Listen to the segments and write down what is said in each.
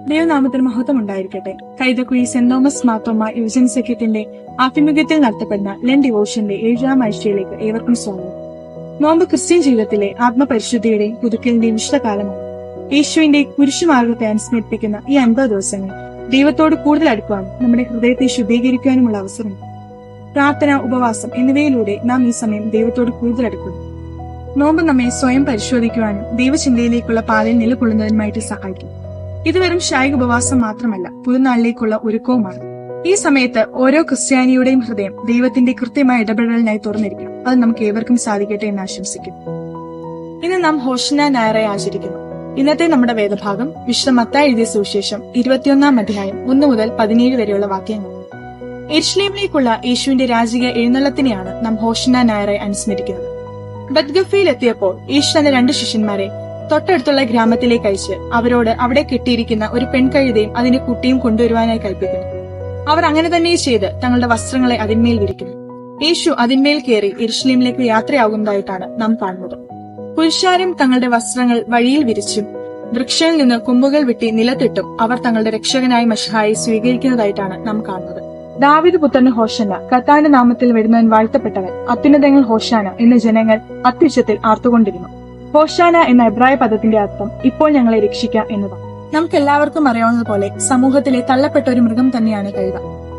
ദൈവനാമത്തിന് മഹത്വം ഉണ്ടായിരിക്കട്ടെ. കൈതക്കുഴി സെന്റ് തോമസ് മാർത്തോമ യുവജന സഖ്യത്തിന്റെ ആഭിമുഖ്യത്തിൽ നടത്തപ്പെടുന്ന ലെൻ ഡിവോഷന്റെ 7ാം ആഴ്ചയിലേക്ക് ഏവർക്കും സ്വാഗതം. നോമ്പ് ക്രിസ്ത്യൻ ജീവിതത്തിലെ ആത്മപരിശുദ്ധിയുടെയും പുതുക്കലിന്റെയും വിശുദ്ധകാലമാണ്. യേശുവിന്റെ കുരിശുമാർഗത്തെ അനുസ്മരിപ്പിക്കുന്ന ഈ 50 ദിവസങ്ങൾ ദൈവത്തോട് കൂടുതൽ അടുക്കുവാനും നമ്മുടെ ഹൃദയത്തെ ശുദ്ധീകരിക്കാനുമുള്ള അവസരം. പ്രാർത്ഥന, ഉപവാസം എന്നിവയിലൂടെ നാം ഈ സമയം ദൈവത്തോട് കൂടുതൽ അടുക്കുന്നു. നോമ്പ് നമ്മെ സ്വയം പരിശോധിക്കുവാനും ദൈവചിന്തയിലേക്കുള്ള പാതയിൽ നിലകൊള്ളുന്നതിനുമായിട്ട് സഹായിക്കും. ഇത് വെറും ശാരീരിക ഉപവാസം മാത്രമല്ല, പുതുനാളിലേക്കുള്ള ഒരുക്കവുമാണ്. ഈ സമയത്ത് ഓരോ ക്രിസ്ത്യാനിയുടെയും ഹൃദയം ദൈവത്തിന്റെ കൃത്യമായ ഇടപെടലിനായി തുറന്നിരിക്കണം. അത് നമുക്ക് ഏവർക്കും സാധിക്കട്ടെ എന്ന് ആശംസിക്കുന്നു. ഇന്ന് നാം ഹോശന്ന ഞായറായി ആചരിക്കുന്നു. ഇന്നത്തെ നമ്മുടെ വേദഭാഗം വിശുദ്ധ മത്തായി എഴുതിയ സുവിശേഷം 21-ാം അധ്യായം 1 മുതൽ 17 വരെയുള്ള വാക്യങ്ങൾ. യെരുശലേമിലേക്കുള്ള യേശുവിന്റെ രാജകീയ എഴുന്നള്ളത്തിനെയാണ് നാം ഹോശന്ന ഞായറായി അനുസ്മരിക്കുന്നത്. ബത്ഗഫയിൽ എത്തിയപ്പോൾ യേശു തന്റെ 2 ശിഷ്യന്മാരെ തൊട്ടടുത്തുള്ള ഗ്രാമത്തിലേക്ക് അയച്ച് അവരോട് അവിടെ കെട്ടിയിരിക്കുന്ന ഒരു പെൺകഴുതയും അതിന്റെ കുട്ടിയും കൊണ്ടുവരുവാനായി കൽപ്പിക്കുന്നു. അവർ അങ്ങനെ തന്നെ ചെയ്ത് തങ്ങളുടെ വസ്ത്രങ്ങളെ അതിന്മേൽ വിരിക്കുന്നു. യേശു അതിന്മേൽ കയറി യെരുശലേമിലേക്ക് യാത്രയാകുന്നതായിട്ടാണ് നാം കാണുന്നത്. പുരുഷാരും തങ്ങളുടെ വസ്ത്രങ്ങൾ വഴിയിൽ വിരിച്ചും വൃക്ഷങ്ങളിൽ നിന്ന് കൊമ്പുകൾ വെട്ടി നിലത്തിട്ടും അവർ തങ്ങളുടെ രക്ഷകനായ മശിഹായെ സ്വീകരിക്കുന്നതായിട്ടാണ് നാം കാണുന്നത്. ദാവീദ് പുത്രന് ഹോശന്ന, കർത്താവിന്റെ നാമത്തിൽ വരുന്നവൻ വാഴ്ത്തപ്പെട്ടവൻ, അത്യുന്നതങ്ങൾ ഹോശാന എന്ന് ജനങ്ങൾ അത്യുച്ചത്തിൽ ആർത്തുകൊണ്ടിരുന്നു. ഹോശാന എന്ന എബ്രായ പദത്തിന്റെ അർത്ഥം ഇപ്പോൾ ഞങ്ങളെ രക്ഷിക്കാം എന്നതാണ്. നമുക്ക് എല്ലാവർക്കും അറിയാവുന്നതുപോലെ സമൂഹത്തിലെ തള്ളപ്പെട്ട ഒരു മൃഗം തന്നെയാണ് കഴുത.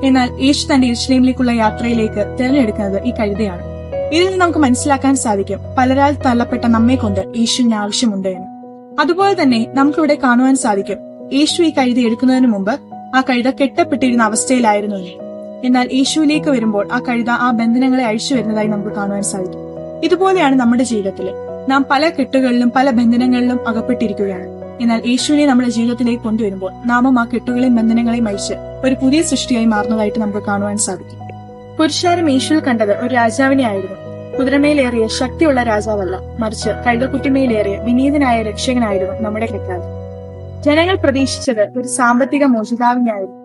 എന്നാൽ യേശു തന്റെ യെരുശലേമിലേക്കുള്ള യാത്രയിലേക്ക് തിരഞ്ഞെടുക്കുന്നത് ഈ കഴുതയാണ്. ഇതിൽ നിന്ന് നമുക്ക് മനസ്സിലാക്കാൻ സാധിക്കും പലരാൽ തള്ളപ്പെട്ട നമ്മെ കൊണ്ട് യേശുവിന് ആവശ്യമുണ്ട് എന്ന്. അതുപോലെ തന്നെ നമുക്കിവിടെ കാണുവാൻ സാധിക്കും യേശു ഈ കഴുത എടുക്കുന്നതിന് മുമ്പ് ആ കഴുത കെട്ടപ്പെട്ടിരുന്ന അവസ്ഥയിലായിരുന്നു എന്ന്. എന്നാൽ യേശുവിലേക്ക് വരുമ്പോൾ ആ കഴുത ആ ബന്ധനങ്ങളെ അഴിച്ചു വരുന്നതായി നമുക്ക് കാണുവാൻ സാധിക്കും. ഇതുപോലെയാണ് നമ്മുടെ ജീവിതത്തില് നാം പല കെട്ടുകളിലും പല ബന്ധനങ്ങളിലും അകപ്പെട്ടിരിക്കുകയാണ്. എന്നാൽ യേശുവിനെ നമ്മുടെ ജീവിതത്തിലേക്ക് കൊണ്ടുവരുമ്പോൾ നാമും ആ കെട്ടുകളെയും ബന്ധനങ്ങളെയും അഴിച്ച് ഒരു പുതിയ സൃഷ്ടിയായി മാറുന്നതായിട്ട് നമുക്ക് കാണുവാൻ സാധിക്കും. പുരുഷാരം യേശുവിൽ കണ്ടത് ഒരു രാജാവിനെ ആയിരുന്നു. കുതിരമേലേറിയ ശക്തിയുള്ള രാജാവല്ല, മറിച്ച് കഴുതക്കുട്ടിമേലേറിയ വിനീതനായ രക്ഷകനായിരുന്നു നമ്മുടെ കർത്താവ്. ജനങ്ങൾ പ്രതീക്ഷിച്ചത് ഒരു സാമ്പത്തിക മോചിതാവിനായിരുന്നു.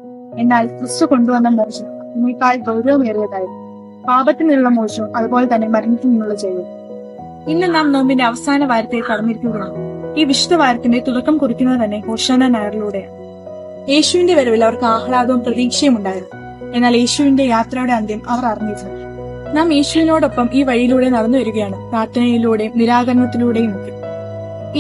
എന്നാൽ ക്രിസ്തു കൊണ്ടുവന്ന മോചനം ഇതിനേക്കാൾ ഗൗരവമേറിയതായിരുന്നു. പാപത്തിൽ നിന്നുള്ള മോചനവും അതുപോലെ തന്നെ മരണത്തിൽ നിന്നുള്ള ജയവും. ഇന്ന് നാം നോമ്പിന്റെ അവസാന വാരത്തെ കടന്നിരിക്കുകയാണ്. ഈ വിശുദ്ധ വാരത്തിന്റെ തുടക്കം കുറിക്കുന്നത് തന്നെ ഹോശന്ന ഞായറിലൂടെയാണ്. യേശുവിന്റെ വരവിൽ അവർക്ക് ആഹ്ലാദവും പ്രതീക്ഷയും ഉണ്ടായിരുന്നു. എന്നാൽ യേശുവിന്റെ യാത്രയുടെ അന്ത്യം അവർ അറിഞ്ഞിരുന്നു. നാം യേശുവിനോടൊപ്പം ഈ വഴിയിലൂടെ നടന്നു വരികയാണ്, പ്രാർത്ഥനയിലൂടെയും നിരാകരണത്തിലൂടെയും ഒക്കെ.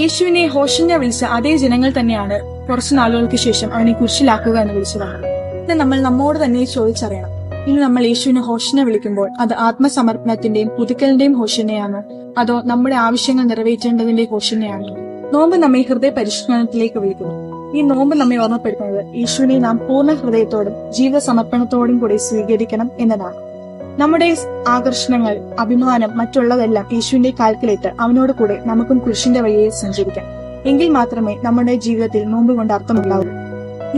യേശുവിനെ ഹോശന്ന വിളിച്ച അതേ ജനങ്ങൾ തന്നെയാണ് കുറച്ചു നാളുകൾക്ക് ശേഷം അവനെ കുരിശിലാക്കുക എന്ന് വിളിച്ചതാണ്. ഇത് നമ്മൾ നമ്മോട് തന്നെ ചോദിച്ചറിയണം. ഇന്ന് നമ്മൾ യേശുവിനെ ഹോശന്ന വിളിക്കുമ്പോൾ അത് ആത്മസമർപ്പണത്തിന്റെയും പുതുക്കലിന്റെയും ഹോശന്നയാണോ, അതോ നമ്മുടെ ആവശ്യങ്ങൾ നിറവേറ്റേണ്ടതിന്റെ ഹോശന്നയാണോ? നോമ്പ് നമ്മെ ഹൃദയ പരിഷ്കരണത്തിലേക്ക് വിളിക്കുന്നു. ഈ നോമ്പ് നമ്മെ ഓർമ്മപ്പെടുത്തുന്നത് യേശുവിനെ നാം പൂർണ്ണ ഹൃദയത്തോടും ജീവിത സമർപ്പണത്തോടും കൂടി സ്വീകരിക്കണം എന്നതാണ്. നമ്മുടെ ആകർഷണങ്ങൾ, അഭിമാനം, മറ്റുള്ളതെല്ലാം യേശുവിന്റെ കാൽക്കിലിട്ട് അവനോട് കൂടെ നമുക്കും കുരിശിന്റെ വഴിയെ സഞ്ചരിക്കാം. എങ്കിൽ മാത്രമേ നമ്മുടെ ജീവിതത്തിൽ നോമ്പ് കൊണ്ട് അർത്ഥമുണ്ടാവൂ.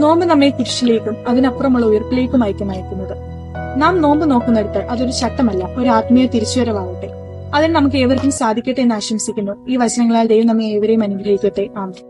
നോമ്പ് നമ്മെ കുരിശിലേക്കും അതിനപ്പുറമുള്ള ഉയർപ്പിലേക്കും അയക്കുന്നത്. നാം നോമ്പ് നോക്കുന്നിടത്ത് അതൊരു ചട്ടമല്ല, ഒരു ആത്മീയ തിരിച്ചുവരവാകട്ടെ. അതിന് നമുക്ക് ഏവർക്കും സാധിക്കട്ടെ എന്ന് ആശംസിക്കുന്നു. ഈ വചനങ്ങളാൽ ദൈവം നമ്മെ ഏവരെയും അനുഗ്രഹിക്കട്ടെ. ആമേൻ.